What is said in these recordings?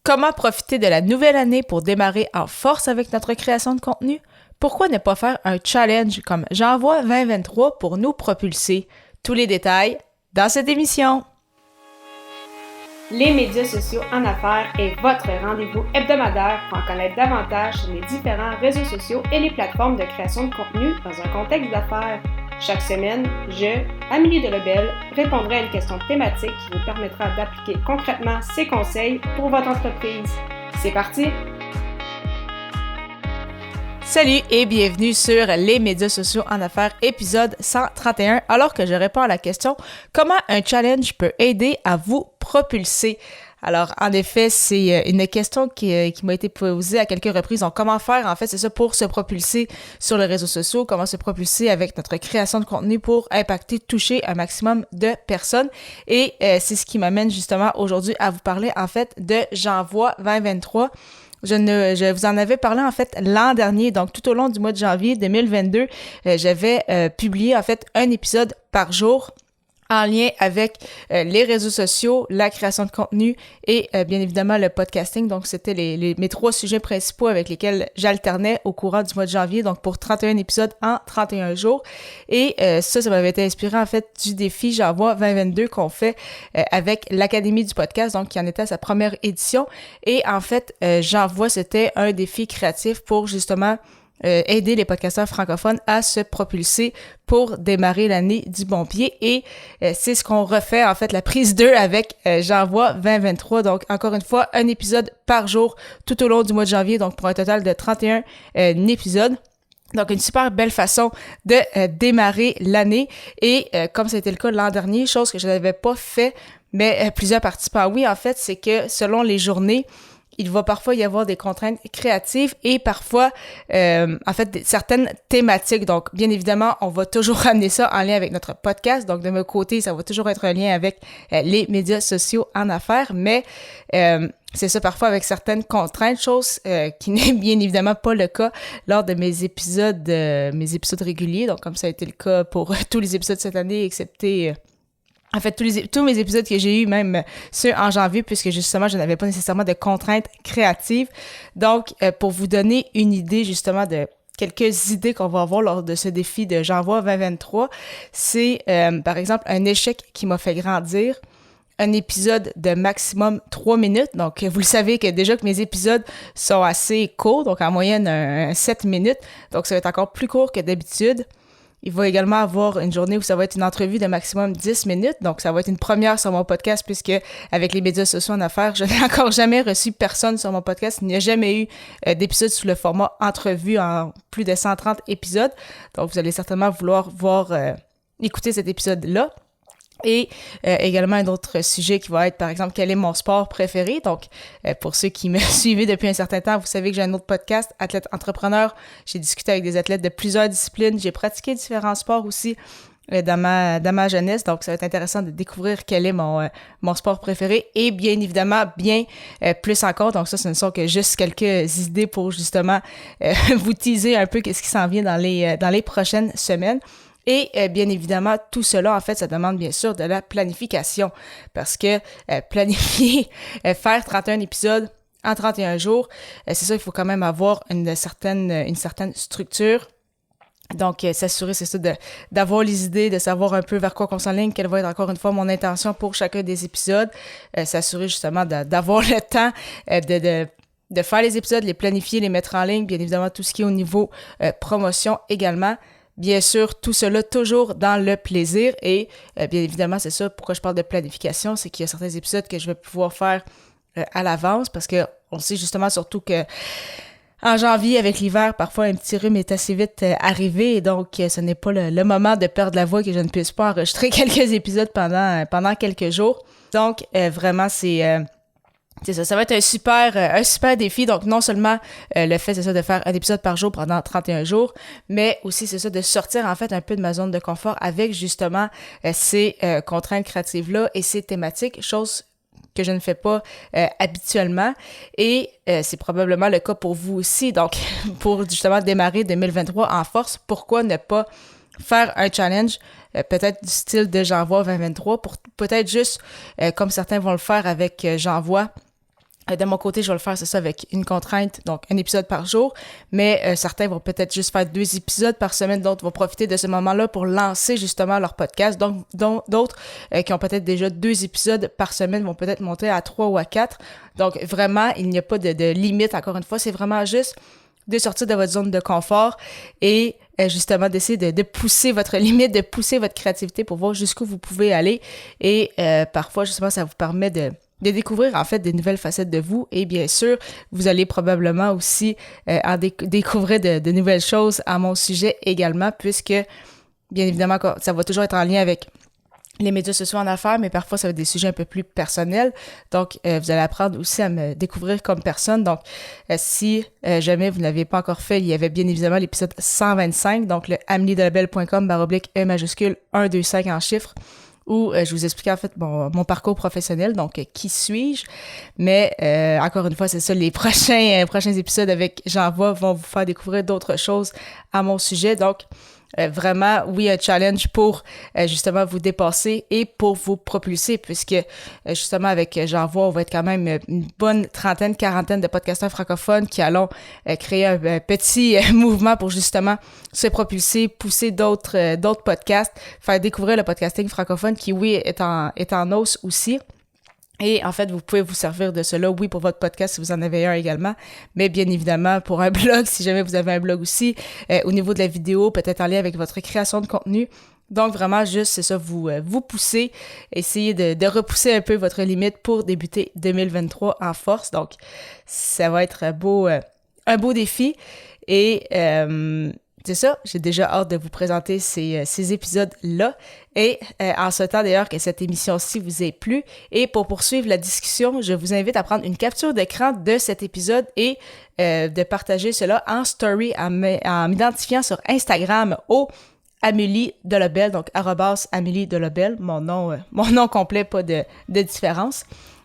Comment profiter de la nouvelle année pour démarrer en force avec notre création de contenu? Pourquoi ne pas faire un challenge comme J'envoie 2023 pour nous propulser? Tous les détails dans cette émission. Les médias sociaux en affaires est votre rendez-vous hebdomadaire pour en connaître davantage sur les différents réseaux sociaux et les plateformes de création de contenu dans un contexte d'affaires. Chaque semaine, je, Amélie Delobel, répondrai à une question thématique qui vous permettra d'appliquer concrètement ces conseils pour votre entreprise. C'est parti! Salut et bienvenue sur les médias sociaux en affaires, épisode 131, alors que je réponds à la question « Comment un challenge peut aider à vous propulser? » Alors, en effet, c'est une question qui m'a été posée à quelques reprises. Donc, comment faire, en fait, c'est ça, pour se propulser sur les réseaux sociaux, comment se propulser avec notre création de contenu pour impacter, toucher un maximum de personnes. Et c'est ce qui m'amène justement aujourd'hui à vous parler, en fait, de J'envoie 2023. Je vous en avais parlé, en fait, l'an dernier, donc tout au long du mois de janvier 2022, j'avais publié, en fait, un épisode par jour en lien avec les réseaux sociaux, la création de contenu et bien évidemment le podcasting. Donc, c'était mes 3 sujets principaux avec lesquels j'alternais au courant du mois de janvier, donc pour 31 épisodes en 31 jours. Et ça m'avait été inspiré en fait du défi J'envoie 2022 qu'on fait avec l'Académie du podcast, donc qui en était à sa première édition. Et en fait, J'envoie, c'était un défi créatif pour justement aider les podcasteurs francophones à se propulser pour démarrer l'année du bon pied. Et c'est ce qu'on refait, en fait, la prise 2 avec J'envoie 2023. Donc, encore une fois, un épisode par jour tout au long du mois de janvier, donc pour un total de 31 épisodes. Donc, une super belle façon de démarrer l'année. Et comme ça a été le cas l'an dernier, chose que je n'avais pas fait, mais plusieurs participants, oui, en fait, c'est que selon les journées, il va parfois y avoir des contraintes créatives et parfois, en fait, certaines thématiques. Donc, bien évidemment, on va toujours ramener ça en lien avec notre podcast. Donc, de mon côté, ça va toujours être un lien avec les médias sociaux en affaires, mais c'est ça parfois avec certaines contraintes, chose qui n'est bien évidemment pas le cas lors de mes épisodes réguliers. Donc, comme ça a été le cas pour tous les épisodes cette année, excepté... En fait, tous mes épisodes que j'ai eus, même ceux en janvier, puisque justement, je n'avais pas nécessairement de contraintes créatives. Donc, pour vous donner une idée justement de quelques idées qu'on va avoir lors de ce défi de J'envoie 2023, c'est par exemple un échec qui m'a fait grandir, un épisode de maximum 3 minutes. Donc, vous le savez que déjà que mes épisodes sont assez courts, donc en moyenne 7 minutes. Donc, ça va être encore plus court que d'habitude. Il va également avoir une journée où ça va être une entrevue de maximum 10 minutes. Donc, ça va être une première sur mon podcast puisque avec les médias sociaux en affaires, je n'ai encore jamais reçu personne sur mon podcast. Il n'y a jamais eu d'épisode sous le format entrevue en plus de 130 épisodes. Donc, vous allez certainement vouloir écouter cet épisode-là. Et également un autre sujet qui va être, par exemple, quel est mon sport préféré. Donc, pour ceux qui me suivent depuis un certain temps, vous savez que j'ai un autre podcast, Athlète Entrepreneur. J'ai discuté avec des athlètes de plusieurs disciplines. J'ai pratiqué différents sports aussi dans ma jeunesse. Donc, ça va être intéressant de découvrir quel est mon sport préféré. Et bien évidemment, plus encore. Donc, ça, ce ne sont que juste quelques idées pour justement vous teaser un peu qu'est-ce qui s'en vient dans les prochaines semaines. Et bien évidemment, tout cela, en fait, ça demande bien sûr de la planification parce que planifier, faire 31 épisodes en 31 jours, c'est ça, il faut quand même avoir une certaine structure. Donc, s'assurer, c'est ça, d'avoir les idées, de savoir un peu vers quoi qu'on s'enligne, quelle va être encore une fois mon intention pour chacun des épisodes, s'assurer justement d'avoir le temps de faire les épisodes, les planifier, les mettre en ligne, bien évidemment, tout ce qui est au niveau promotion également. Bien sûr, tout cela toujours dans le plaisir et bien évidemment, c'est ça pourquoi je parle de planification, c'est qu'il y a certains épisodes que je vais pouvoir faire à l'avance parce que on sait justement surtout que en janvier, avec l'hiver, parfois un petit rhume est assez vite arrivé et donc ce n'est pas le moment de perdre la voix que je ne puisse pas enregistrer quelques épisodes pendant quelques jours. Donc, vraiment, c'est ça, ça va être un super défi. Donc, non seulement le fait, c'est ça, de faire un épisode par jour pendant 31 jours, mais aussi, c'est ça, de sortir, en fait, un peu de ma zone de confort avec, justement, ces contraintes créatives-là et ces thématiques, chose que je ne fais pas habituellement. Et c'est probablement le cas pour vous aussi. Donc, pour, justement, démarrer 2023 en force, pourquoi ne pas faire un challenge peut-être du style de J'envoie 2023 pour peut-être juste, comme certains vont le faire avec J'envoie De mon côté, je vais le faire, c'est ça, avec une contrainte, donc un épisode par jour, mais certains vont peut-être juste faire 2 épisodes par semaine, d'autres vont profiter de ce moment-là pour lancer justement leur podcast, donc d'autres qui ont peut-être déjà 2 épisodes par semaine vont peut-être monter à 3 ou à 4. Donc vraiment, il n'y a pas de limite, encore une fois, c'est vraiment juste de sortir de votre zone de confort et justement d'essayer de pousser votre limite, de pousser votre créativité pour voir jusqu'où vous pouvez aller et parfois justement ça vous permet de découvrir en fait des nouvelles facettes de vous et bien sûr, vous allez probablement aussi découvrir de nouvelles choses à mon sujet également puisque bien évidemment ça va toujours être en lien avec les médias sociaux en affaires, mais parfois ça va être des sujets un peu plus personnels. Donc, vous allez apprendre aussi à me découvrir comme personne. Donc, si jamais vous n'avez pas encore fait, il y avait bien évidemment l'épisode 125, donc le amelidelabel.com/E majuscule 125 en chiffres, où je vous expliquais en fait mon parcours professionnel, donc qui suis-je, mais encore une fois, c'est ça, les prochains épisodes avec J'envoie vont vous faire découvrir d'autres choses à mon sujet, donc vraiment, oui, un challenge pour justement vous dépasser et pour vous propulser, puisque justement avec J'envoie, on va être quand même une bonne quarantaine de podcasteurs francophones qui allons créer un petit mouvement pour justement se propulser, pousser d'autres podcasts, faire découvrir le podcasting francophone qui, oui, est en hausse aussi. Et en fait, vous pouvez vous servir de cela, oui, pour votre podcast si vous en avez un également, mais bien évidemment pour un blog, si jamais vous avez un blog aussi, au niveau de la vidéo, peut-être en lien avec votre création de contenu. Donc vraiment, juste, c'est ça, vous poussez, essayez de repousser un peu votre limite pour débuter 2023 en force. Donc, ça va être un beau défi et... c'est ça, j'ai déjà hâte de vous présenter ces épisodes-là. Et en souhaitant d'ailleurs que cette émission-ci vous ait plu. Et pour poursuivre la discussion, je vous invite à prendre une capture d'écran de cet épisode et de partager cela en story en m'identifiant sur Instagram au Amélie Delobel, donc @Amélie Delobel, mon nom complet, pas de différence.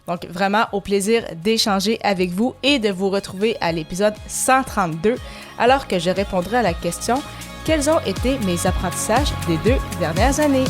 Donc, vraiment, au plaisir d'échanger avec vous et de vous retrouver à l'épisode 132, alors que je répondrai à la question « Quels ont été mes apprentissages des 2 dernières années? »